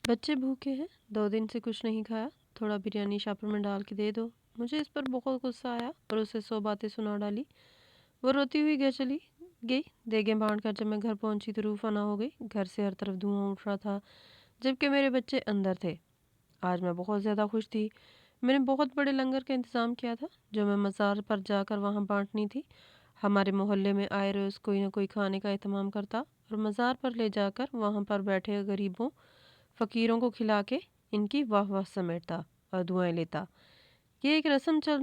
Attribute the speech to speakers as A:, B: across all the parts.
A: بچے بھوکے ہیں، 2 دن سے کچھ نہیں کھایا، تھوڑا بریانی شاپر میں ڈال کے دے دو۔ مجھے اس پر بہت غصہ آیا اور اسے 100 باتیں سنا ڈالی۔ وہ روتی ہوئی گھر چلی گئی۔ دیگیں بانٹ کر جب میں گھر پہنچی تو روح فنا ہو گئی۔ گھر سے ہر طرف دھواں اٹھ رہا تھا جبکہ میرے بچے اندر تھے۔ آج میں بہت زیادہ خوش تھی۔ میں نے بہت بڑے لنگر کا انتظام کیا تھا جو میں مزار پر جا کر وہاں بانٹنی تھی۔ ہمارے محلے میں آئے روز کوئی نہ کوئی کھانے کا اہتمام کرتا اور مزار پر لے جا کر وہاں پر بیٹھے غریبوں فقیروں کو کھلا کے ان کی واہ واہ سمیٹتا اور دعائیں لیتا۔ یہ ایک رسم چل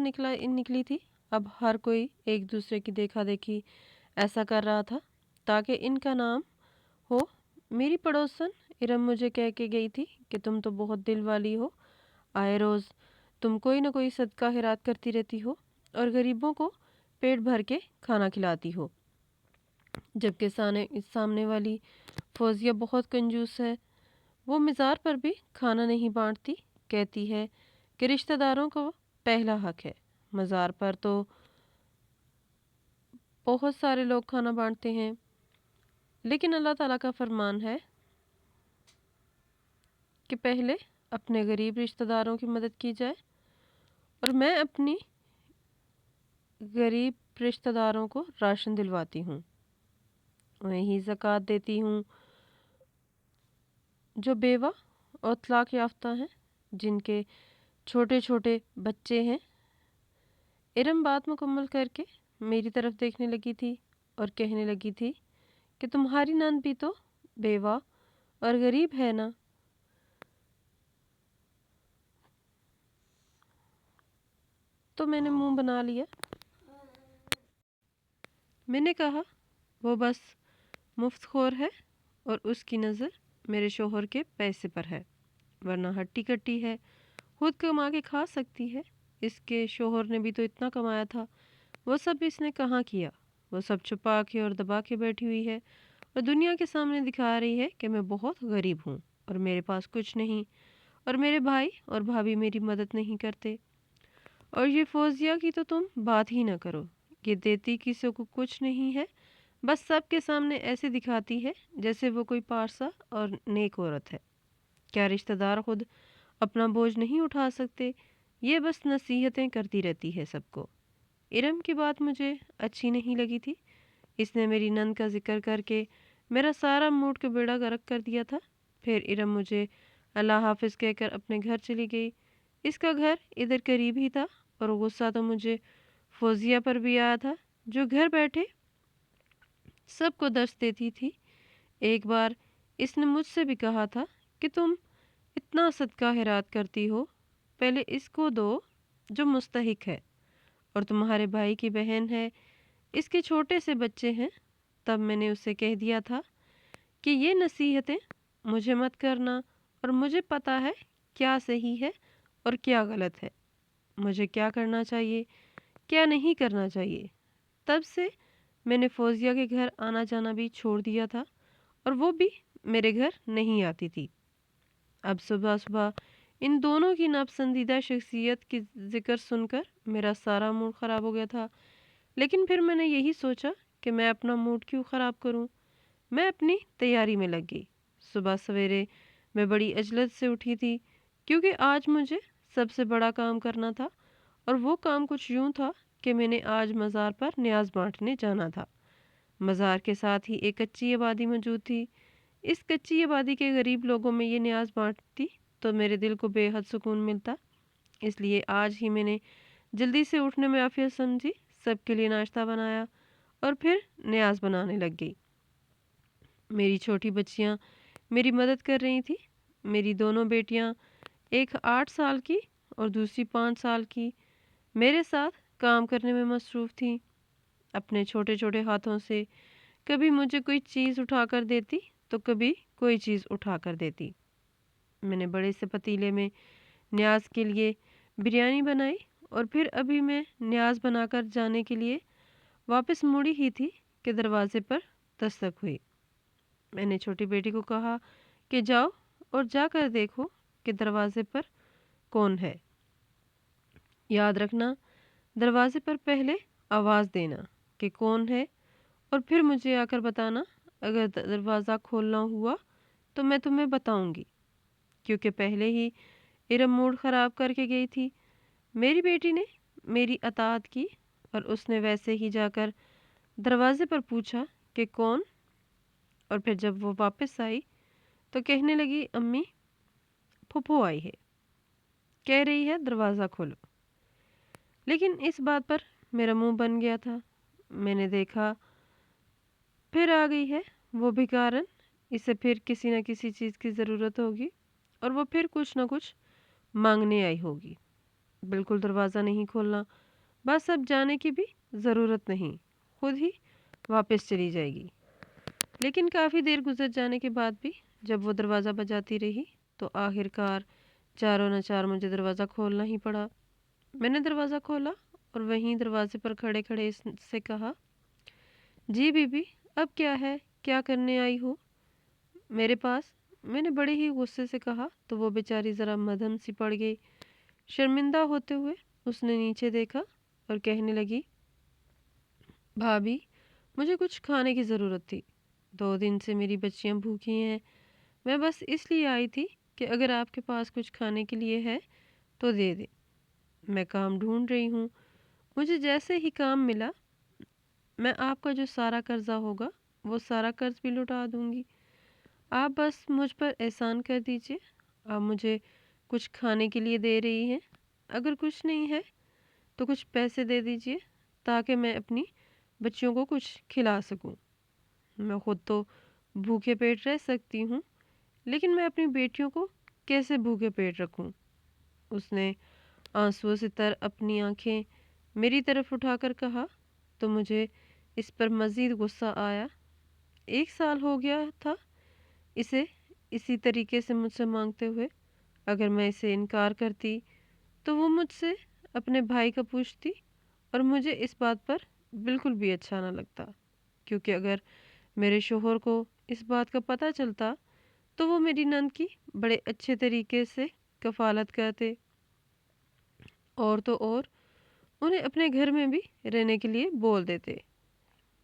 A: نکلی تھی۔ اب ہر کوئی ایک دوسرے کی دیکھا دیکھی ایسا کر رہا تھا تاکہ ان کا نام ہو۔ میری پڑوسن ارم مجھے کہہ کے گئی تھی کہ تم تو بہت دل والی ہو، آئے روز تم کوئی نہ کوئی صدقہ خیرات کرتی رہتی ہو اور غریبوں کو پیٹ بھر کے کھانا کھلاتی ہو، جبکہ سامنے والی فوزیہ بہت کنجوس ہے۔ وہ مزار پر بھی کھانا نہیں بانٹتی، کہتی ہے کہ رشتہ داروں کو پہلا حق ہے۔ مزار پر تو بہت سارے لوگ کھانا بانٹتے ہیں، لیکن اللہ تعالیٰ کا فرمان ہے کہ پہلے اپنے غریب رشتہ داروں کی مدد کی جائے، اور میں اپنی غریب رشتہ داروں کو راشن دلواتی ہوں، انہیں ہی زکوٰۃ دیتی ہوں جو بیوہ اور طلاق یافتہ ہیں، جن کے چھوٹے چھوٹے بچے ہیں۔ ارم بات مکمل کر کے میری طرف دیکھنے لگی تھی اور کہنے لگی تھی کہ تمہاری نند بھی تو بیوہ اور غریب ہے نا۔ تو میں نے منہ بنا لیا۔ میں نے کہا وہ بس مفت خور ہے اور اس کی نظر میرے شوہر کے پیسے پر ہے، ورنہ ہٹی کٹی ہے، خود کما کے کھا سکتی ہے۔ اس کے شوہر نے بھی تو اتنا کمایا تھا، وہ سب اس نے کہاں کیا؟ وہ سب چھپا کے اور دبا کے بیٹھی ہوئی ہے اور دنیا کے سامنے دکھا رہی ہے کہ میں بہت غریب ہوں اور میرے پاس کچھ نہیں، اور میرے بھائی اور بھابھی میری مدد نہیں کرتے۔ اور یہ فوزیہ کی تو تم بات ہی نہ کرو، یہ دیتی کسی کو کچھ نہیں ہے، بس سب کے سامنے ایسے دکھاتی ہے جیسے وہ کوئی پارسا اور نیک عورت ہے۔ کیا رشتہ دار خود اپنا بوجھ نہیں اٹھا سکتے؟ یہ بس نصیحتیں کرتی رہتی ہے سب کو۔ ارم کی بات مجھے اچھی نہیں لگی تھی۔ اس نے میری نند کا ذکر کر کے میرا سارا موڈ کا بیڑا غرق کر دیا تھا۔ پھر ارم مجھے اللہ حافظ کہہ کر اپنے گھر چلی گئی۔ اس کا گھر ادھر قریب ہی تھا اور غصہ تو مجھے فوزیہ پر بھی آیا تھا جو گھر بیٹھے سب کو درس دیتی تھی۔ ایک بار اس نے مجھ سے بھی کہا تھا کہ تم اتنا صدقہ خیرات کرتی ہو، پہلے اس کو دو جو مستحق ہے، اور تمہارے بھائی کی بہن ہے، اس کے چھوٹے سے بچے ہیں۔ تب میں نے اسے کہہ دیا تھا کہ یہ نصیحتیں مجھے مت کرنا، اور مجھے پتہ ہے کیا صحیح ہے اور کیا غلط ہے، مجھے کیا کرنا چاہیے کیا نہیں کرنا چاہیے۔ تب سے میں نے فوزیہ کے گھر آنا جانا بھی چھوڑ دیا تھا اور وہ بھی میرے گھر نہیں آتی تھی۔ اب صبح صبح ان دونوں کی ناپسندیدہ شخصیت کی ذکر سن کر میرا سارا موڈ خراب ہو گیا تھا، لیکن پھر میں نے یہی سوچا کہ میں اپنا موڈ کیوں خراب کروں۔ میں اپنی تیاری میں لگ گئی۔ صبح سویرے میں بڑی عجلت سے اٹھی تھی کیونکہ آج مجھے سب سے بڑا کام کرنا تھا، اور وہ کام کچھ یوں تھا کہ میں نے آج مزار پر نیاز بانٹنے جانا تھا۔ مزار کے ساتھ ہی ایک کچی آبادی موجود تھی۔ اس کچی آبادی کے غریب لوگوں میں یہ نیاز بانٹتی تو میرے دل کو بے حد سکون ملتا، اس لیے آج ہی میں نے جلدی سے اٹھنے میں عافیت سمجھی، سب کے لیے ناشتہ بنایا اور پھر نیاز بنانے لگ گئی۔ میری چھوٹی بچیاں میری مدد کر رہی تھی۔ میری دونوں بیٹیاں، ایک 8 سال کی اور دوسری 5 سال کی، میرے ساتھ کام کرنے میں مصروف تھیں۔ اپنے چھوٹے چھوٹے ہاتھوں سے کبھی مجھے کوئی چیز اٹھا کر دیتی تو کبھی کوئی چیز اٹھا کر دیتی۔ میں نے بڑے سے پتیلے میں نیاز کے لیے بریانی بنائی اور پھر ابھی میں نیاز بنا کر جانے کے لیے واپس مڑی ہی تھی کہ دروازے پر دستک ہوئی۔ میں نے چھوٹی بیٹی کو کہا کہ جاؤ اور جا کر دیکھو کہ دروازے پر کون ہے۔ یاد رکھنا، دروازے پر پہلے آواز دینا کہ کون ہے، اور پھر مجھے آ کر بتانا۔ اگر دروازہ کھولنا ہوا تو میں تمہیں بتاؤں گی۔ کیونکہ پہلے ہی ارم موڈ خراب کر کے گئی تھی۔ میری بیٹی نے میری اطاعت کی اور اس نے ویسے ہی جا کر دروازے پر پوچھا کہ کون، اور پھر جب وہ واپس آئی تو کہنے لگی امی پھپھو آئی ہے، کہہ رہی ہے دروازہ کھولو۔ لیکن اس بات پر میرا منہ بن گیا تھا۔ میں نے دیکھا پھر آ گئی ہے وہ بھکارن، اسے پھر کسی نہ کسی چیز کی ضرورت ہوگی اور وہ پھر کچھ نہ کچھ مانگنے آئی ہوگی۔ بالکل دروازہ نہیں کھولنا، بس اب جانے کی بھی ضرورت نہیں، خود ہی واپس چلی جائے گی۔ لیکن کافی دیر گزر جانے کے بعد بھی جب وہ دروازہ بجاتی رہی تو آخر کار چاروں نہ چار مجھے دروازہ کھولنا ہی پڑا۔ میں نے دروازہ کھولا اور وہیں دروازے پر کھڑے کھڑے اس سے کہا، جی بی بی اب کیا ہے، کیا کرنے آئی ہو میرے پاس؟ میں نے بڑے ہی غصے سے کہا تو وہ بیچاری ذرا مدھم سی پڑ گئی۔ شرمندہ ہوتے ہوئے اس نے نیچے دیکھا اور کہنے لگی، بھابھی مجھے کچھ کھانے کی ضرورت تھی، 2 دن سے میری بچیاں بھوکی ہیں، میں بس اس لیے آئی تھی کہ اگر آپ کے پاس کچھ کھانے کے لیے ہے تو دے دیں، میں کام ڈھونڈ رہی ہوں، مجھے جیسے ہی کام ملا میں آپ کا جو سارا قرضہ ہوگا وہ سارا قرض بھی لوٹا دوں گی، آپ بس مجھ پر احسان کر دیجئے، آپ مجھے کچھ کھانے کے لیے دے رہی ہیں، اگر کچھ نہیں ہے تو کچھ پیسے دے دیجئے تاکہ میں اپنی بچیوں کو کچھ کھلا سکوں، میں خود تو بھوکے پیٹ رہ سکتی ہوں لیکن میں اپنی بیٹیوں کو کیسے بھوکے پیٹ رکھوں؟ اس نے آنسوؤں سے تر اپنی آنکھیں میری طرف اٹھا کر کہا تو مجھے اس پر مزید غصہ آیا۔ 1 سال ہو گیا تھا اسے اسی طریقے سے مجھ سے مانگتے ہوئے، اگر میں اسے انکار کرتی تو وہ مجھ سے اپنے بھائی کا پوچھتی اور مجھے اس بات پر بالکل بھی اچھا نہ لگتا، کیونکہ اگر میرے شوہر کو اس بات کا پتہ چلتا تو وہ میری نند کی بڑے اچھے طریقے سے کفالت کرتے، اور تو اور انہیں اپنے گھر میں بھی رہنے کے لیے بول دیتے۔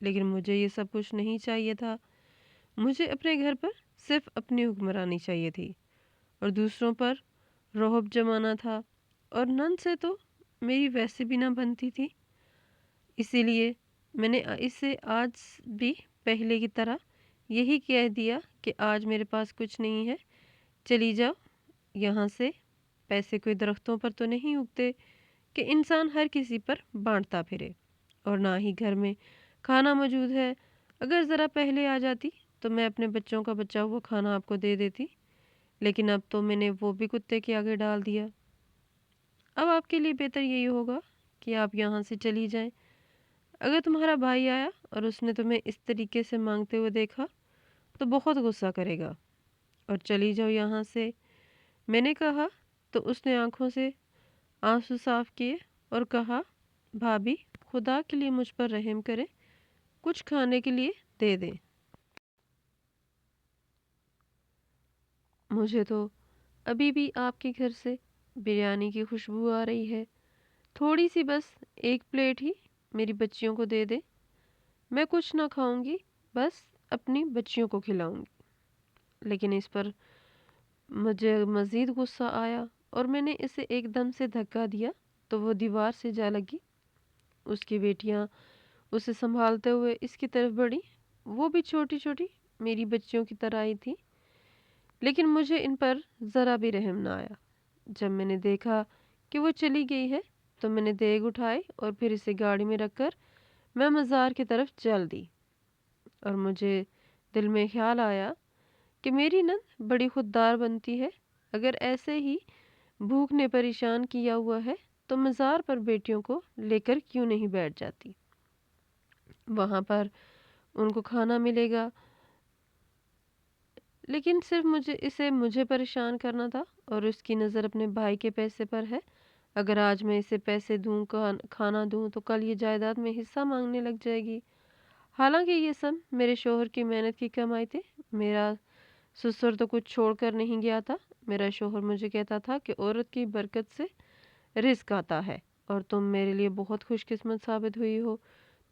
A: لیکن مجھے یہ سب کچھ نہیں چاہیے تھا، مجھے اپنے گھر پر صرف اپنی حکمرانی چاہیے تھی اور دوسروں پر رعب جمانا تھا، اور نند سے تو میری ویسے بھی نہ بنتی تھی، اسی لیے میں نے اسے آج بھی پہلے کی طرح یہی کہہ دیا کہ آج میرے پاس کچھ نہیں ہے، چلی جاؤ یہاں سے، پیسے کوئی درختوں پر تو نہیں اگتے کہ انسان ہر کسی پر بانٹتا پھرے، اور نہ ہی گھر میں کھانا موجود ہے، اگر ذرا پہلے آ جاتی تو میں اپنے بچوں کا بچا ہوا کھانا آپ کو دے دیتی، لیکن اب تو میں نے وہ بھی کتے کے آگے ڈال دیا۔ اب آپ کے لیے بہتر یہی ہوگا کہ آپ یہاں سے چلی جائیں، اگر تمہارا بھائی آیا اور اس نے تمہیں اس طریقے سے مانگتے ہوئے دیکھا تو بہت غصہ کرے گا، اور چلی جاؤ یہاں سے، میں نے کہا تو اس نے آنکھوں سے آنسو صاف کیے اور کہا، بھابھی خدا کے لیے مجھ پر رحم کریں، کچھ کھانے کے لیے دے دیں، مجھے تو ابھی بھی آپ کے گھر سے بریانی کی خوشبو آ رہی ہے، تھوڑی سی بس 1 پلیٹ ہی میری بچیوں کو دے دیں، میں کچھ نہ کھاؤں گی، بس اپنی بچیوں کو کھلاؤں گی۔ لیکن اس پر مجھے مزید غصہ آیا اور میں نے اسے ایک دم سے دھکا دیا تو وہ دیوار سے جا لگی۔ اس کی بیٹیاں اسے سنبھالتے ہوئے اس کی طرف بڑھی، وہ بھی چھوٹی چھوٹی میری بچیوں کی طرح ہی تھی، لیکن مجھے ان پر ذرا بھی رحم نہ آیا۔ جب میں نے دیکھا کہ وہ چلی گئی ہے تو میں نے دیگ اٹھائی اور پھر اسے گاڑی میں رکھ کر میں مزار کی طرف چل دی، اور مجھے دل میں خیال آیا کہ میری نند بڑی خوددار بنتی ہے، اگر ایسے ہی بھوک نے پریشان کیا ہوا ہے تو مزار پر بیٹیوں کو لے کر کیوں نہیں بیٹھ جاتی، وہاں پر ان کو کھانا ملے گا۔ لیکن صرف مجھے پریشان کرنا تھا، اور اس کی نظر اپنے بھائی کے پیسے پر ہے، اگر آج میں اسے پیسے دوں، کھانا دوں تو کل یہ جائیداد میں حصہ مانگنے لگ جائے گی۔ حالانکہ یہ سب میرے شوہر کی محنت کی کمائی تھی، میرا سسر تو کچھ چھوڑ کر نہیں گیا تھا، میرا شوہر مجھے کہتا تھا کہ عورت کی برکت سے رزق آتا ہے، اور تم میرے لیے بہت خوش قسمت ثابت ہوئی ہو،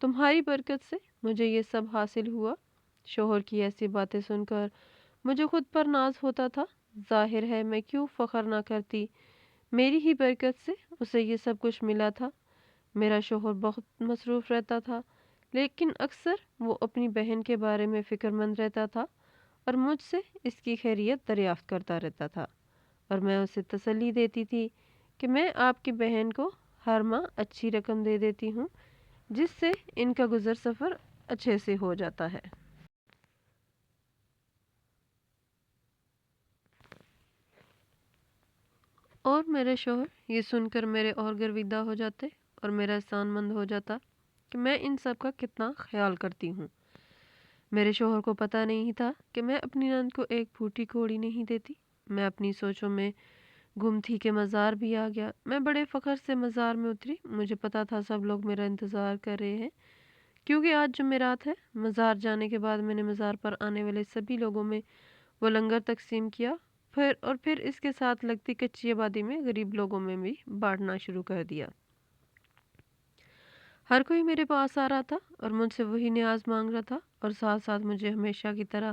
A: تمہاری برکت سے مجھے یہ سب حاصل ہوا۔ شوہر کی ایسی باتیں سن کر مجھے خود پر ناز ہوتا تھا ظاہر ہے میں کیوں فخر نہ کرتی، میری ہی برکت سے اسے یہ سب کچھ ملا تھا۔ میرا شوہر بہت مصروف رہتا تھا، لیکن اکثر وہ اپنی بہن کے بارے میں فکر مند رہتا تھا اور مجھ سے اس کی خیریت دریافت کرتا رہتا تھا، اور میں اسے تسلی دیتی تھی کہ میں آپ کی بہن کو ہر ماہ اچھی رقم دے دیتی ہوں، جس سے ان کا گزر سفر اچھے سے ہو جاتا ہے۔ اور میرے شوہر یہ سن کر میرے اور گرویدہ ہو جاتے اور میرا احسان مند ہو جاتا کہ میں ان سب کا کتنا خیال کرتی ہوں۔ میرے شوہر کو پتہ نہیں تھا کہ میں اپنی نند کو ایک پھوٹی کوڑی نہیں دیتی۔ میں اپنی سوچوں میں گم تھی کہ مزار بھی آ گیا۔ میں بڑے فخر سے مزار میں اتری۔ مجھے پتا تھا سب لوگ میرا انتظار کر رہے ہیں، کیونکہ آج جمعرات ہے۔ مزار جانے کے بعد میں نے مزار پر آنے والے سبھی لوگوں میں وہ لنگر تقسیم کیا، پھر اس کے ساتھ لگتی کچی آبادی میں غریب لوگوں میں بھی بانٹنا شروع کر دیا۔ ہر کوئی میرے پاس آ رہا تھا اور مجھ سے وہی نیاز مانگ رہا تھا، اور ساتھ ساتھ مجھے ہمیشہ کی طرح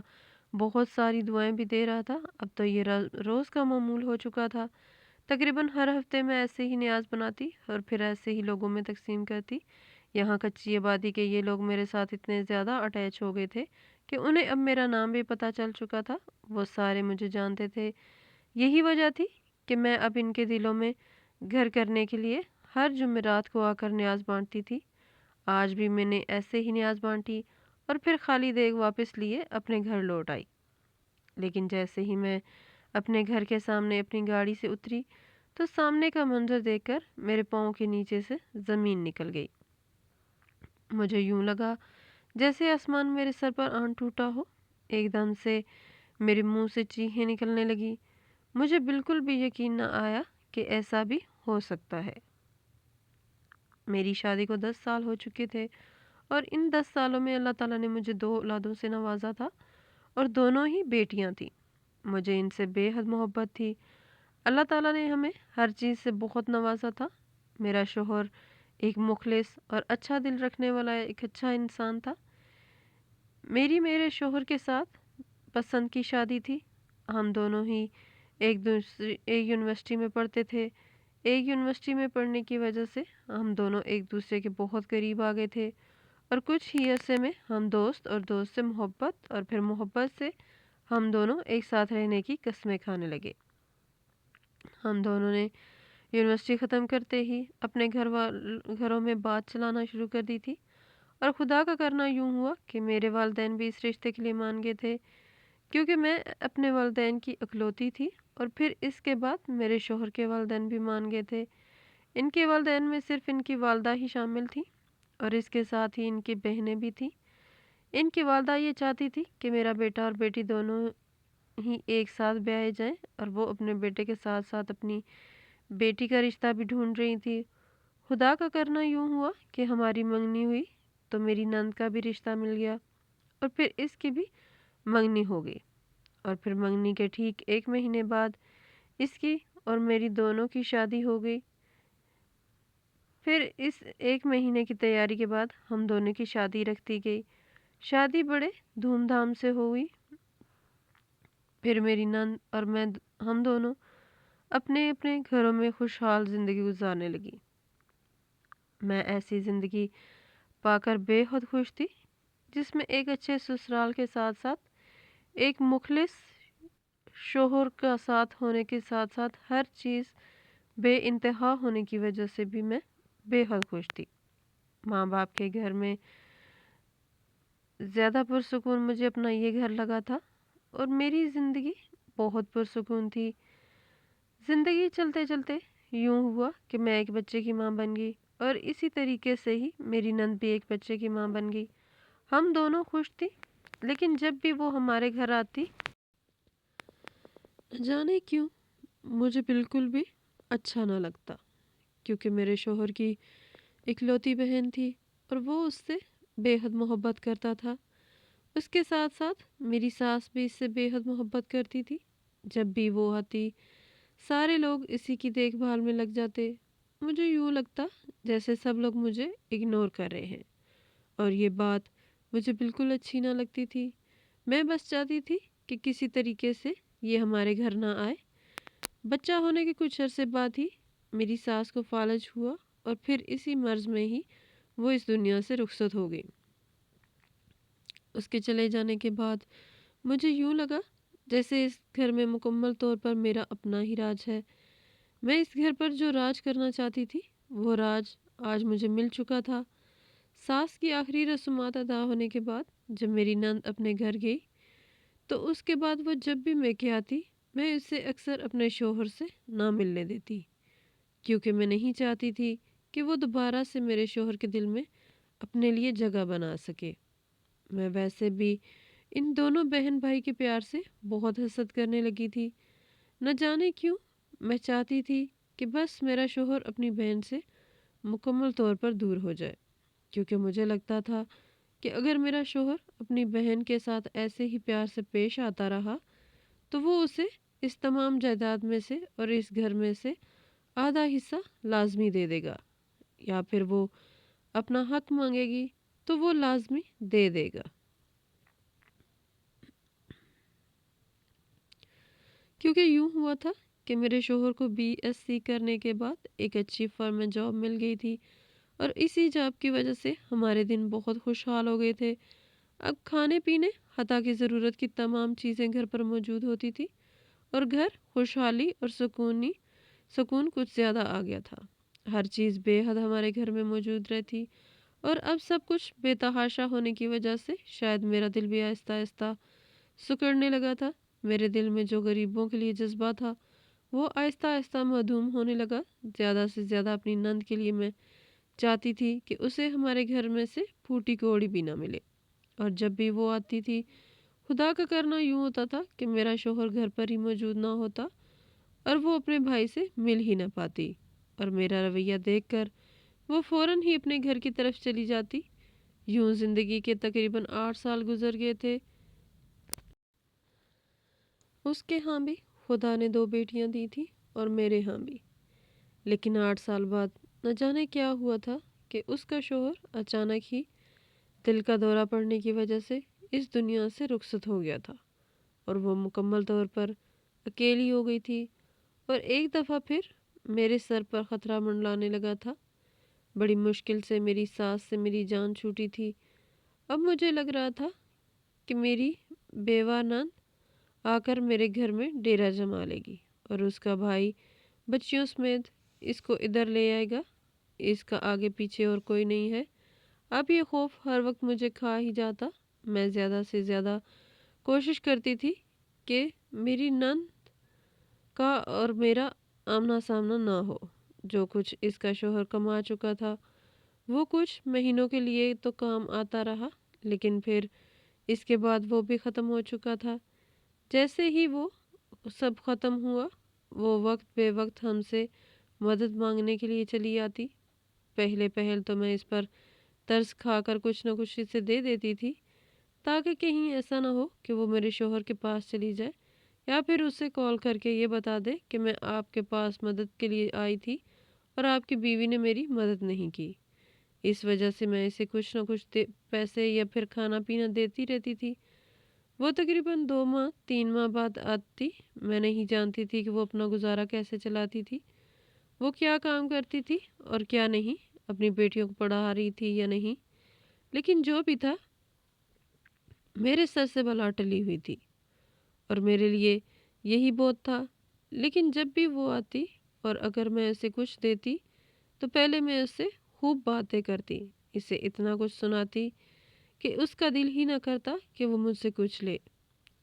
A: بہت ساری دعائیں بھی دے رہا تھا۔ اب تو یہ روز کا معمول ہو چکا تھا۔ تقریباً ہر ہفتے میں ایسے ہی نیاز بناتی اور پھر ایسے ہی لوگوں میں تقسیم کرتی۔ یہاں کچی آبادی کے یہ لوگ میرے ساتھ اتنے زیادہ اٹیچ ہو گئے تھے کہ انہیں اب میرا نام بھی پتہ چل چکا تھا۔ وہ سارے مجھے جانتے تھے۔ یہی وجہ تھی کہ میں اب ان کے دلوں میں گھر کرنے کے لیے ہر جمعرات کو آ کر نیاز بانٹتی تھی۔ آج بھی میں نے ایسے ہی نیاز بانٹی اور پھر خالی دیگ واپس لیے اپنے گھر لوٹ آئی۔ لیکن جیسے ہی میں اپنے گھر کے سامنے اپنی گاڑی سے اتری تو سامنے کا منظر دیکھ کر میرے پاؤں کے نیچے سے زمین نکل گئی۔ مجھے یوں لگا جیسے آسمان میرے سر پر آن ٹوٹا ہو۔ ایک دم سے میرے منہ سے چیخیں نکلنے لگی۔ مجھے بالکل بھی یقین نہ آیا کہ ایسا بھی ہو سکتا ہے۔ میری شادی کو 10 سال ہو چکے تھے، اور ان 10 سالوں میں اللہ تعالیٰ نے مجھے 2 اولادوں سے نوازا تھا، اور دونوں ہی بیٹیاں تھیں۔ مجھے ان سے بے حد محبت تھی۔ اللہ تعالیٰ نے ہمیں ہر چیز سے بہت نوازا تھا۔ میرا شوہر ایک مخلص اور اچھا دل رکھنے والا ایک اچھا انسان تھا۔ میرے شوہر کے ساتھ پسند کی شادی تھی۔ ہم دونوں ہی ایک یونیورسٹی میں پڑھتے تھے۔ ایک یونیورسٹی میں پڑھنے کی وجہ سے ہم دونوں ایک دوسرے کے بہت قریب آ گئے تھے، اور کچھ ہی عرصے میں ہم دوست، اور دوست سے محبت، اور پھر محبت سے ہم دونوں ایک ساتھ رہنے کی قسمیں کھانے لگے۔ ہم دونوں نے یونیورسٹی ختم کرتے ہی اپنے گھروں میں بات چلانا شروع کر دی تھی، اور خدا کا کرنا یوں ہوا کہ میرے والدین بھی اس رشتے کے لیے مان گئے تھے، کیونکہ میں اپنے والدین کی اکلوتی تھی، اور پھر اس کے بعد میرے شوہر کے والدین بھی مان گئے تھے۔ ان کے والدین میں صرف ان کی والدہ ہی شامل تھی، اور اس کے ساتھ ہی ان کی بہنیں بھی تھیں۔ ان کی والدہ یہ چاہتی تھی کہ میرا بیٹا اور بیٹی دونوں ہی ایک ساتھ بیاہے جائیں، اور وہ اپنے بیٹے کے ساتھ ساتھ اپنی بیٹی کا رشتہ بھی ڈھونڈ رہی تھی۔ خدا کا کرنا یوں ہوا کہ ہماری منگنی ہوئی تو میری نند کا بھی رشتہ مل گیا، اور پھر اس کی بھی منگنی ہو گئی، اور پھر منگنی کے ٹھیک 1 مہینے بعد اس کی اور میری دونوں کی شادی ہو گئی۔ پھر اس 1 مہینے کی تیاری کے بعد ہم دونوں کی شادی رکھ دی گئی۔ شادی بڑے دھوم دھام سے ہوئی۔ پھر میری نند اور میں ہم دونوں اپنے اپنے گھروں میں خوشحال زندگی گزارنے لگی۔ میں ایسی زندگی پا کر بے حد خوش تھی، جس میں ایک اچھے سسرال کے ساتھ ساتھ ایک مخلص شوہر کا ساتھ ہونے کے ساتھ ساتھ ہر چیز بے انتہا ہونے کی وجہ سے بھی میں بے حد خوش تھی۔ ماں باپ کے گھر میں زیادہ پرسکون مجھے اپنا یہ گھر لگا تھا، اور میری زندگی بہت پرسکون تھی۔ زندگی چلتے چلتے یوں ہوا کہ میں ایک بچے کی ماں بن گئی، اور اسی طریقے سے ہی میری نند بھی ایک بچے کی ماں بن گئی۔ ہم دونوں خوش تھی، لیکن جب بھی وہ ہمارے گھر آتی، جانے کیوں مجھے بالکل بھی اچھا نہ لگتا، کیونکہ میرے شوہر کی اکلوتی بہن تھی، اور وہ اس سے بے حد محبت کرتا تھا۔ اس کے ساتھ ساتھ میری ساس بھی اس سے بے حد محبت کرتی تھی۔ جب بھی وہ آتی، سارے لوگ اسی کی دیکھ بھال میں لگ جاتے۔ مجھے یوں لگتا جیسے سب لوگ مجھے اگنور کر رہے ہیں، اور یہ بات مجھے بالکل اچھی نہ لگتی تھی۔ میں بس چاہتی تھی کہ کسی طریقے سے یہ ہمارے گھر نہ آئے۔ بچہ ہونے کے کچھ عرصے بعد ہی میری ساس کو فالج ہوا اور پھر اسی مرض میں ہی وہ اس دنیا سے رخصت ہو گئی۔ اس کے چلے جانے کے بعد مجھے یوں لگا جیسے اس گھر میں مکمل طور پر میرا اپنا ہی راج ہے۔ میں اس گھر پر جو راج کرنا چاہتی تھی وہ راج آج مجھے مل چکا تھا۔ ساس کی آخری رسومات ادا ہونے کے بعد جب میری نند اپنے گھر گئی تو اس کے بعد وہ جب بھی میں کے آتی میں اسے اکثر اپنے شوہر سے نہ ملنے دیتی، کیونکہ میں نہیں چاہتی تھی کہ وہ دوبارہ سے میرے شوہر کے دل میں اپنے لیے جگہ بنا سکے۔ میں ویسے بھی ان دونوں بہن بھائی کے پیار سے بہت حسد کرنے لگی تھی۔ نہ جانے کیوں میں چاہتی تھی کہ بس میرا شوہر اپنی بہن سے مکمل طور پر دور ہو جائے، کیونکہ مجھے لگتا تھا کہ اگر میرا شوہر اپنی بہن کے ساتھ ایسے ہی پیار سے پیش آتا رہا تو وہ اسے اس تمام جائیداد میں سے اور اس گھر میں سے آدھا حصہ لازمی دے دے گا، یا پھر وہ اپنا حق مانگے گی تو وہ لازمی دے دے گا، کیونکہ یوں ہوا تھا کہ میرے شوہر کو BSc کرنے کے بعد ایک اچھی فرم میں جاب مل گئی تھی اور اسی جاب کی وجہ سے ہمارے دن بہت خوشحال ہو گئے تھے۔ اب کھانے پینے حتیٰ کی ضرورت کی تمام چیزیں گھر پر موجود ہوتی تھی اور گھر خوشحالی اور سکون کچھ زیادہ آ گیا تھا۔ ہر چیز بے حد ہمارے گھر میں موجود رہتی اور اب سب کچھ بے تحاشا ہونے کی وجہ سے شاید میرا دل بھی آہستہ آہستہ سکڑنے لگا تھا۔ میرے دل میں جو غریبوں کے لیے جذبہ تھا وہ آہستہ آہستہ معدوم ہونے لگا۔ زیادہ سے زیادہ اپنی نند کے لیے میں چاہتی تھی کہ اسے ہمارے گھر میں سے پھوٹی کوڑی بھی نہ ملے، اور جب بھی وہ آتی تھی خدا کا کرنا یوں ہوتا تھا کہ میرا شوہر گھر پر ہی موجود نہ ہوتا اور وہ اپنے بھائی سے مل ہی نہ پاتی، اور میرا رویہ دیکھ کر وہ فوراً ہی اپنے گھر کی طرف چلی جاتی۔ یوں زندگی کے تقریباً 8 سال گزر گئے تھے۔ اس کے ہاں بھی خدا نے 2 بیٹیاں دی تھی اور میرے ہاں بھی، لیکن 8 سال بعد نہ جانے کیا ہوا تھا کہ اس کا شوہر اچانک ہی دل کا دورہ پڑنے کی وجہ سے اس دنیا سے رخصت ہو گیا تھا اور وہ مکمل طور پر اکیلی ہو گئی تھی، اور ایک دفعہ پھر میرے سر پر خطرہ منڈلانے لگا تھا۔ بڑی مشکل سے میری ساس سے میری جان چھوٹی تھی۔ اب مجھے لگ رہا تھا کہ میری بیوہ نند آ کر میرے گھر میں ڈیرا جما لے گی اور اس کا بھائی بچیوں سمیت اس کو ادھر لے آئے گا۔ اس کا آگے پیچھے اور کوئی نہیں ہے۔ اب یہ خوف ہر وقت مجھے کھا ہی جاتا۔ میں زیادہ سے زیادہ کوشش کرتی تھی کہ میری نند کا اور میرا آمنا سامنا نہ ہو۔ جو کچھ اس کا شوہر کما چکا تھا وہ کچھ مہینوں کے لیے تو کام آتا رہا، لیکن پھر اس کے بعد وہ بھی ختم ہو چکا تھا۔ جیسے ہی وہ سب ختم ہوا وہ وقت بے وقت ہم سے مدد مانگنے کے لیے چلی آتی۔ پہل تو میں اس پر ترس کھا کر کچھ نہ کچھ اسے دے دیتی تھی، تاکہ کہیں ایسا نہ ہو کہ وہ میرے شوہر کے پاس چلی جائے یا پھر اسے کال کر کے یہ بتا دے کہ میں آپ کے پاس مدد کے لیے آئی تھی اور آپ کی بیوی نے میری مدد نہیں کی۔ اس وجہ سے میں اسے کچھ نہ کچھ پیسے یا پھر کھانا پینا دیتی رہتی تھی۔ وہ تقریباً 2 ماہ 3 ماہ بعد آتی۔ میں نہیں جانتی تھی کہ وہ اپنا گزارا کیسے چلاتی تھی، وہ کیا کام کرتی تھی اور کیا نہیں، اپنی بیٹیوں کو پڑھا رہی تھی یا نہیں، لیکن جو بھی تھا میرے سر سے بلا ٹلی ہوئی تھی اور میرے لیے یہی بہت تھا۔ لیکن جب بھی وہ آتی اور اگر میں اسے کچھ دیتی تو پہلے میں اس سے خوب باتیں کرتی، اسے اتنا کچھ سناتی کہ اس کا دل ہی نہ کرتا کہ وہ مجھ سے کچھ لے،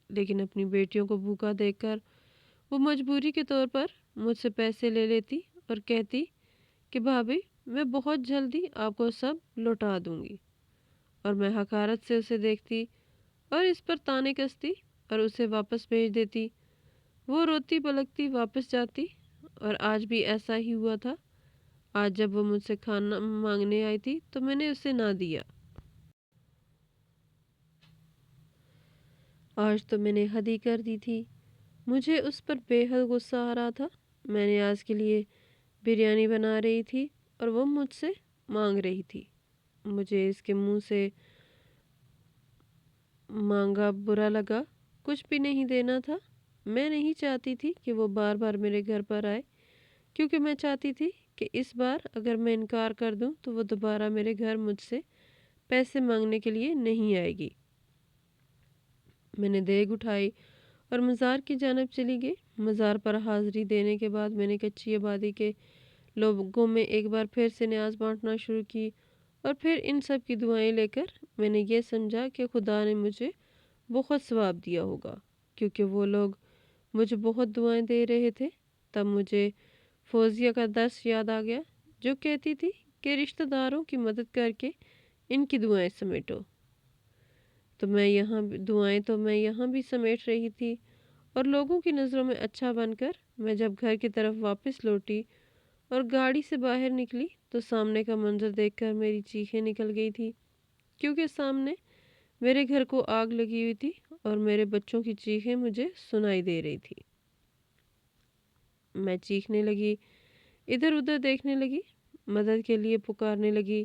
A: لیکن اپنی بیٹیوں کو بھوکا دیکھ کر وہ مجبوری کے طور پر مجھ سے پیسے لے لیتی اور کہتی کہ بھابھی میں بہت جلدی آپ کو سب لوٹا دوں گی، اور میں حقارت سے اسے دیکھتی اور اس پر تانے کستی اور اسے واپس بھیج دیتی۔ وہ روتی پلکتی واپس جاتی، اور آج بھی ایسا ہی ہوا تھا۔ آج جب وہ مجھ سے کھانا مانگنے آئی تھی تو میں نے اسے نہ دیا۔ آج تو میں نے حد ہی کر دی تھی۔ مجھے اس پر بے حد غصہ آ رہا تھا۔ میں نے آج کے لیے بریانی بنا رہی تھی اور وہ مجھ سے مانگ رہی تھی۔ مجھے اس کے منہ سے مانگا برا لگا، کچھ بھی نہیں دینا تھا۔ میں نہیں چاہتی تھی کہ وہ بار بار میرے گھر پر آئے، کیونکہ میں چاہتی تھی کہ اس بار اگر میں انکار کر دوں تو وہ دوبارہ میرے گھر مجھ سے پیسے مانگنے کے لیے نہیں آئے گی۔ میں نے دیگ اٹھائی اور مزار کی جانب چلی گئی۔ مزار پر حاضری دینے کے بعد میں نے کچی آبادی کے لوگوں میں ایک بار پھر سے نیاز بانٹنا شروع کی، اور پھر ان سب کی دعائیں لے کر میں نے یہ سمجھا کہ خدا نے مجھے بہت ثواب دیا ہوگا، کیونکہ وہ لوگ مجھے بہت دعائیں دے رہے تھے۔ تب مجھے فوزیہ کا درس یاد آ گیا، جو کہتی تھی کہ رشتہ داروں کی مدد کر کے ان کی دعائیں سمیٹو۔ تو میں یہاں بھی سمیٹ رہی تھی، اور لوگوں کی نظروں میں اچھا بن کر میں جب گھر کی طرف واپس لوٹی اور گاڑی سے باہر نکلی تو سامنے کا منظر دیکھ کر میری چیخیں نکل گئی تھی، کیونکہ سامنے میرے گھر کو آگ لگی ہوئی تھی اور میرے بچوں کی چیخیں مجھے سنائی دے رہی تھی۔ میں چیخنے لگی، ادھر ادھر دیکھنے لگی، مدد کے لیے پکارنے لگی،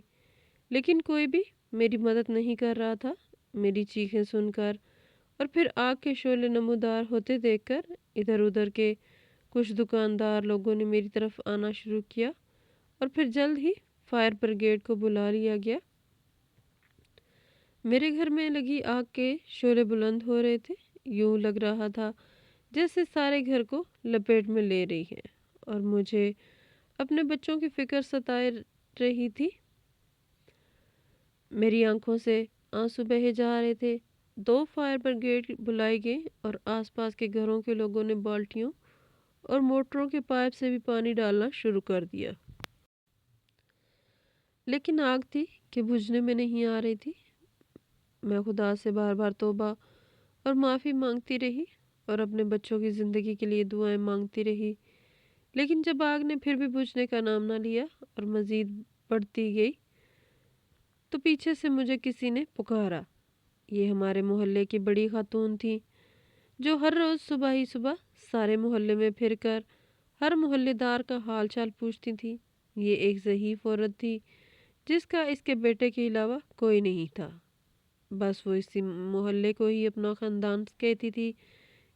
A: لیکن کوئی بھی میری مدد نہیں کر رہا تھا۔ میری چیخیں سن کر اور پھر آگ کے شعلے نمودار ہوتے دیکھ کر ادھر ادھر کے کچھ دکاندار لوگوں نے میری طرف آنا شروع کیا، اور پھر جلد ہی فائر بریگیڈ کو بلا لیا گیا۔ میرے گھر میں لگی آگ کے شعلے بلند ہو رہے تھے، یوں لگ رہا تھا جیسے سارے گھر کو لپیٹ میں لے رہی ہے، اور مجھے اپنے بچوں کی فکر ستائے رہی تھی۔ میری آنکھوں سے آنسو بہے جا رہے تھے۔ 2 فائر بریگیڈ بلائی گئی اور آس پاس کے گھروں کے لوگوں نے بالٹیوں اور موٹروں کے پائپ سے بھی پانی ڈالنا شروع کر دیا، لیکن آگ تھی کہ بجھنے میں نہیں آ رہی تھی۔ میں خدا سے بار بار توبہ اور معافی مانگتی رہی اور اپنے بچوں کی زندگی کے لیے دعائیں مانگتی رہی، لیکن جب آگ نے پھر بھی بجھنے کا نام نہ لیا اور مزید بڑھتی گئی تو پیچھے سے مجھے کسی نے پکارا۔ یہ ہمارے محلے کی بڑی خاتون تھی، جو ہر روز صبح ہی صبح سارے محلے میں پھر کر ہر محلے دار کا حال چال پوچھتی تھی۔ یہ ایک ضعیف عورت تھی جس کا اس کے بیٹے کے علاوہ کوئی نہیں تھا، بس وہ اسی محلے کو ہی اپنا خاندان کہتی تھی۔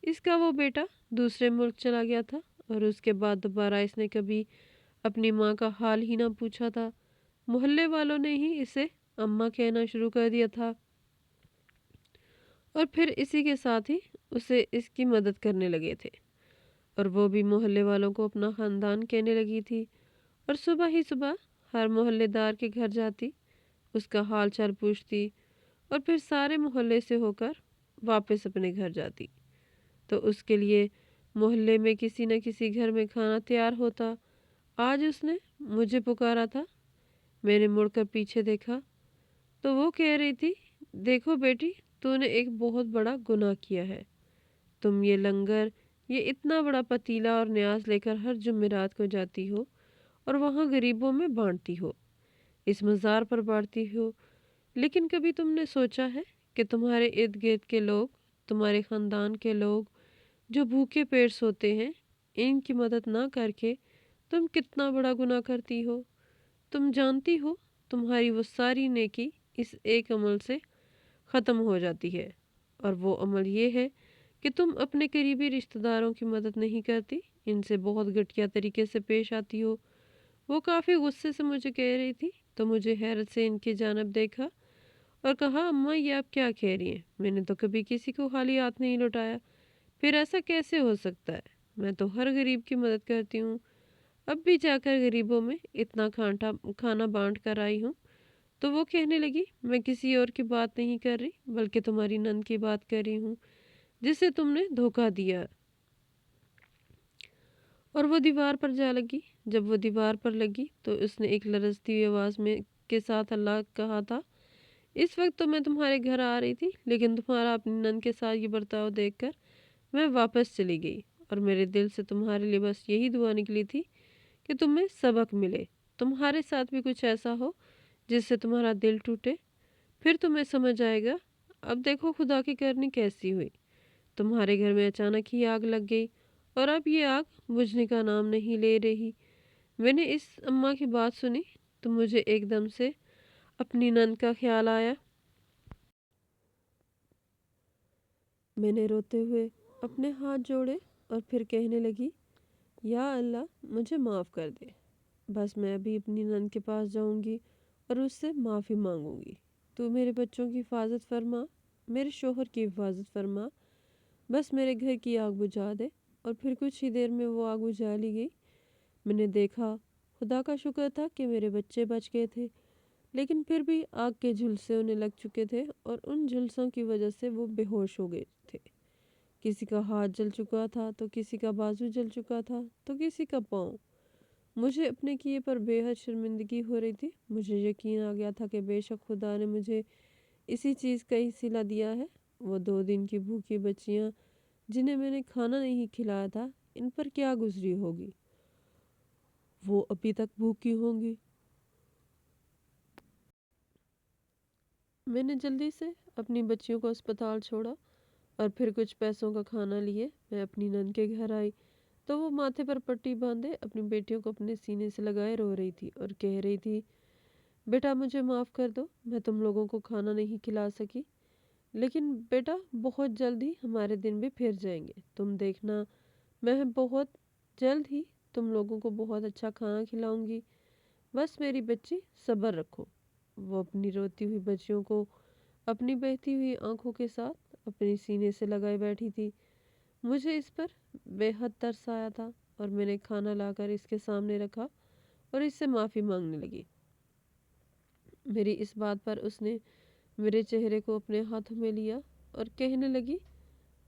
A: اس کا وہ بیٹا دوسرے ملک چلا گیا تھا، اور اس کے بعد دوبارہ اس نے کبھی اپنی ماں کا حال ہی نہ پوچھا تھا۔ محلے والوں نے ہی اسے اماں کہنا شروع کر دیا تھا، اور پھر اسی کے ساتھ ہی اسے اس کی مدد کرنے لگے تھے، اور وہ بھی محلے والوں کو اپنا خاندان کہنے لگی تھی، اور صبح ہی صبح ہر محلے دار کے گھر جاتی، اس کا حال چال پوچھتی، اور پھر سارے محلے سے ہو کر واپس اپنے گھر جاتی، تو اس کے لیے محلے میں کسی نہ کسی گھر میں کھانا تیار ہوتا۔ آج اس نے مجھے پکارا تھا۔ میں نے مڑ کر پیچھے دیکھا تو وہ کہہ رہی تھی، دیکھو بیٹی، تو نے ایک بہت بڑا گناہ کیا ہے۔ تم یہ لنگر، یہ اتنا بڑا پتیلا اور نیاز لے کر ہر جمعرات کو جاتی ہو اور وہاں غریبوں میں بانٹتی ہو، اس مزار پر بانٹتی ہو، لیکن کبھی تم نے سوچا ہے کہ تمہارے ارد گرد کے لوگ، تمہارے خاندان کے لوگ جو بھوکے پیٹ سوتے ہیں، ان کی مدد نہ کر کے تم کتنا بڑا گناہ کرتی ہو؟ تم جانتی ہو تمہاری وہ ساری نیکی اس ایک عمل سے ختم ہو جاتی ہے، اور وہ عمل یہ ہے کہ تم اپنے قریبی رشتہ داروں کی مدد نہیں کرتی، ان سے بہت گھٹیا طریقے سے پیش آتی ہو۔ وہ کافی غصے سے مجھے کہہ رہی تھی، تو مجھے حیرت سے ان کی جانب دیکھا اور کہا، اماں یہ آپ کیا کہہ رہی ہیں؟ میں نے تو کبھی کسی کو خالی ہاتھ نہیں لوٹایا، پھر ایسا کیسے ہو سکتا ہے؟ میں تو ہر غریب کی مدد کرتی ہوں، اب بھی جا کر غریبوں میں اتنا کھانا بانٹ کر آئی ہوں۔ تو وہ کہنے لگی، میں کسی اور کی بات نہیں کر رہی، بلکہ تمہاری نند کی بات کر رہی ہوں، جسے تم نے دھوکہ دیا۔ اور وہ دیوار پر جا لگی۔ جب وہ دیوار پر لگی تو اس نے ایک لرزتی ہوئی آواز میں کے ساتھ اللہ کہا تھا، اس وقت تو میں تمہارے گھر آ رہی تھی، لیکن تمہارا اپنی نند کے ساتھ یہ برتاؤ دیکھ کر میں واپس چلی گئی، اور میرے دل سے تمہارے لیے بس یہی دعا نکلی تھی کہ تمہیں سبق ملے، تمہارے ساتھ بھی کچھ ایسا ہو جس سے تمہارا دل ٹوٹے، پھر تمہیں سمجھ آئے گا۔ اب دیکھو خدا کی کرنی کیسی ہوئی، تمہارے گھر میں اچانک ہی آگ لگ گئی، اور اب یہ آگ بجھنے کا نام نہیں لے رہی۔ میں نے اس اماں کی بات سنی تو مجھے ایک دم سے اپنی نند کا خیال آیا۔ میں نے روتے ہوئے اپنے ہاتھ جوڑے اور پھر کہنے لگی، یا اللہ مجھے معاف کر دے، بس میں ابھی اپنی نند کے پاس جاؤں گی اور اس سے معافی مانگوں گی۔ تو میرے بچوں کی حفاظت فرما، میرے شوہر کی حفاظت فرما، بس میرے گھر کی آگ بجھا دے۔ اور پھر کچھ ہی دیر میں وہ آگ بجھا لی گئی۔ میں نے دیکھا، خدا کا شکر تھا کہ میرے بچے بچ گئے تھے، لیکن پھر بھی آگ کے جھلسے انہیں لگ چکے تھے اور ان جھلسوں کی وجہ سے وہ بے ہوش ہو گئے تھے۔ کسی کا ہاتھ جل چکا تھا، تو کسی کا بازو جل چکا تھا، تو کسی کا پاؤں۔ مجھے اپنے کیے پر بے حد شرمندگی ہو رہی تھی۔ مجھے یقین آ گیا تھا کہ بے شک خدا نے مجھے اسی چیز کا ہی صلہ دیا ہے۔ وہ 2 دن کی بھوکی بچیاں جنہیں میں نے کھانا نہیں کھلایا تھا، ان پر کیا گزری ہوگی؟ وہ ابھی تک بھوکی ہوں گی۔ میں نے جلدی سے اپنی بچیوں کو اسپتال چھوڑا اور پھر کچھ پیسوں کا کھانا لیے میں اپنی نند کے گھر آئی تو وہ ماتھے پر پٹی باندھے اپنی بیٹیوں کو اپنے سینے سے لگائے رو رہی تھی اور کہہ رہی تھی، بیٹا مجھے معاف کر دو، میں تم لوگوں کو کھانا نہیں کھلا سکی، لیکن بیٹا بہت جلد ہی ہمارے دن بھی پھر جائیں گے، تم دیکھنا میں بہت جلد ہی تم لوگوں کو بہت اچھا کھانا کھلاؤں گی، بس میری بچی صبر رکھو۔ وہ اپنی روتی ہوئی بچیوں کو اپنی بہتی ہوئی آنکھوں کے ساتھ اپنے سینے سے لگائے بیٹھی تھی۔ مجھے اس پر بے حد ترس آیا تھا اور میں نے کھانا لا کر اس کے سامنے رکھا اور اس سے معافی مانگنے لگی۔ میری اس بات پر اس نے میرے چہرے کو اپنے ہاتھوں میں لیا اور کہنے لگی،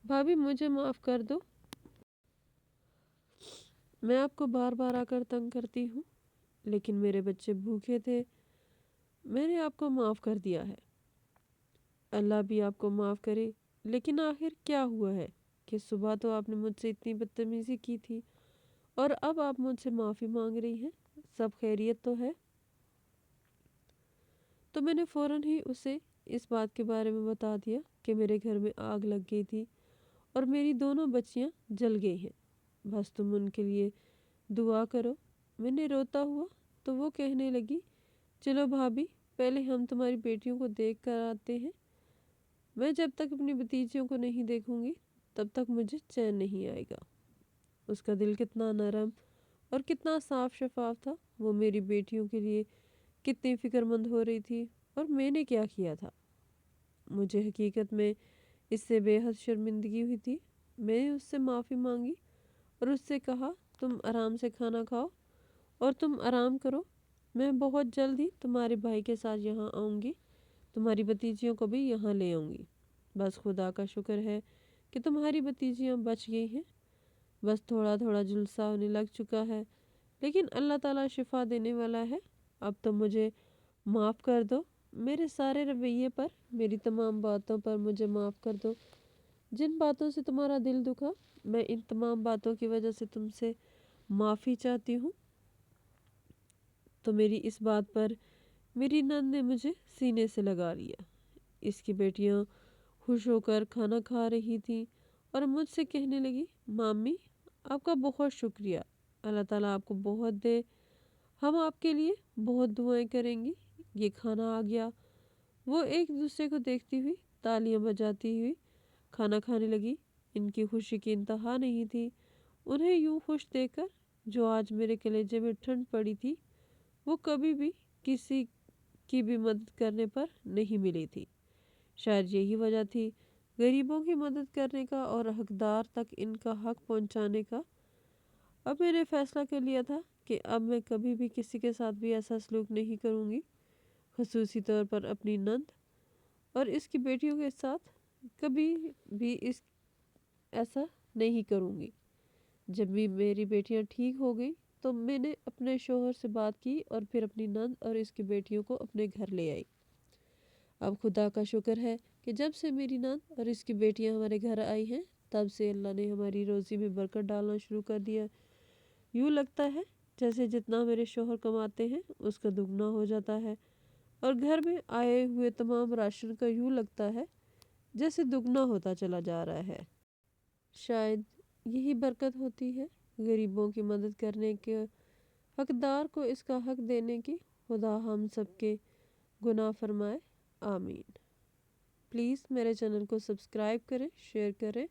A: بھابھی مجھے معاف کر دو، میں آپ کو بار بار آ کر تنگ کرتی ہوں، لیکن میرے بچے بھوکے تھے، میں نے آپ کو معاف کر دیا ہے، اللہ بھی آپ کو معاف کرے، لیکن آخر کیا ہوا ہے کہ صبح تو آپ نے مجھ سے اتنی بدتمیزی کی تھی اور اب آپ مجھ سے معافی مانگ رہی ہیں، سب خیریت تو ہے؟ تو میں نے فوراً ہی اسے اس بات کے بارے میں بتا دیا کہ میرے گھر میں آگ لگ گئی تھی اور میری دونوں بچیاں جل گئی ہیں، بس تم ان کے لیے دعا کرو۔ میں نے روتا ہوا تو وہ کہنے لگی، چلو بھابھی پہلے ہم تمہاری بیٹیوں کو دیکھ کر آتے ہیں، میں جب تک اپنی بھتیجیوں کو نہیں دیکھوں گی تب تک مجھے چین نہیں آئے گا۔ اس کا دل کتنا نرم اور کتنا صاف شفاف تھا، وہ میری بیٹیوں کے لیے کتنی فکر مند ہو رہی تھی، اور میں نے کیا کیا تھا؟ مجھے حقیقت میں اس سے بے حد شرمندگی ہوئی تھی۔ میں نے اس سے معافی مانگی اور اس سے کہا، تم آرام سے کھانا کھاؤ اور تم آرام کرو، میں بہت جلد ہی تمہارے بھائی کے ساتھ یہاں آؤں گی، تمہاری بھتیجیوں کو بھی یہاں لے آؤں گی، بس خدا کا شکر ہے کہ تمہاری بھتیجیاں بچ گئی ہیں، بس تھوڑا تھوڑا جلسہ انہیں لگ چکا ہے، لیکن اللہ تعالیٰ شفا دینے والا ہے، اب تم مجھے معاف کر دو، میرے سارے رویے پر، میری تمام باتوں پر مجھے معاف کر دو، جن باتوں سے تمہارا دل دکھا میں ان تمام باتوں کی وجہ سے تم سے معافی چاہتی ہوں۔ تو میری اس بات پر میری نند نے مجھے سینے سے لگا لیا۔ اس کی بیٹیاں خوش ہو کر کھانا کھا رہی تھیں اور مجھ سے کہنے لگی، مامی آپ کا بہت شکریہ، اللہ تعالیٰ آپ کو بہت دے، ہم آپ کے لیے بہت دعائیں کریں گی، یہ کھانا آ گیا۔ وہ ایک دوسرے کو دیکھتی ہوئی تالیاں بجاتی ہوئی کھانا کھانے لگی، ان کی خوشی کی انتہا نہیں تھی۔ انہیں یوں خوش دیکھ کر جو آج میرے کلیجے میں ٹھنڈ پڑی تھی وہ کبھی بھی کسی کی بھی مدد کرنے پر نہیں ملی تھی۔ شاید یہی وجہ تھی غریبوں کی مدد کرنے کا اور حقدار تک ان کا حق پہنچانے کا۔ اب میں نے فیصلہ کر لیا تھا کہ اب میں کبھی بھی کسی کے ساتھ بھی ایسا سلوک نہیں کروں گی، خصوصی طور پر اپنی نند اور اس کی بیٹیوں کے ساتھ کبھی بھی ایسا نہیں کروں گی۔ جب بھی میری بیٹیاں ٹھیک ہو گئی تو میں نے اپنے شوہر سے بات کی اور پھر اپنی نند اور اس کی بیٹیوں کو اپنے گھر لے آئی۔ اب خدا کا شکر ہے کہ جب سے میری نند اور اس کی بیٹیاں ہمارے گھر آئی ہیں تب سے اللہ نے ہماری روزی میں برکت ڈالنا شروع کر دیا۔ یوں لگتا ہے جیسے جتنا میرے شوہر کماتے ہیں اس کا دگنا ہو جاتا ہے، اور گھر میں آئے ہوئے تمام راشن کا یوں لگتا ہے جیسے دگنا ہوتا چلا جا رہا ہے۔ شاید یہی برکت ہوتی ہے غریبوں کی مدد کرنے کے، حقدار کو اس کا حق دینے کی۔ خدا ہم سب کے گناہ فرمائے، آمین۔ پلیز میرے چینل کو سبسکرائب کریں، شیئر کریں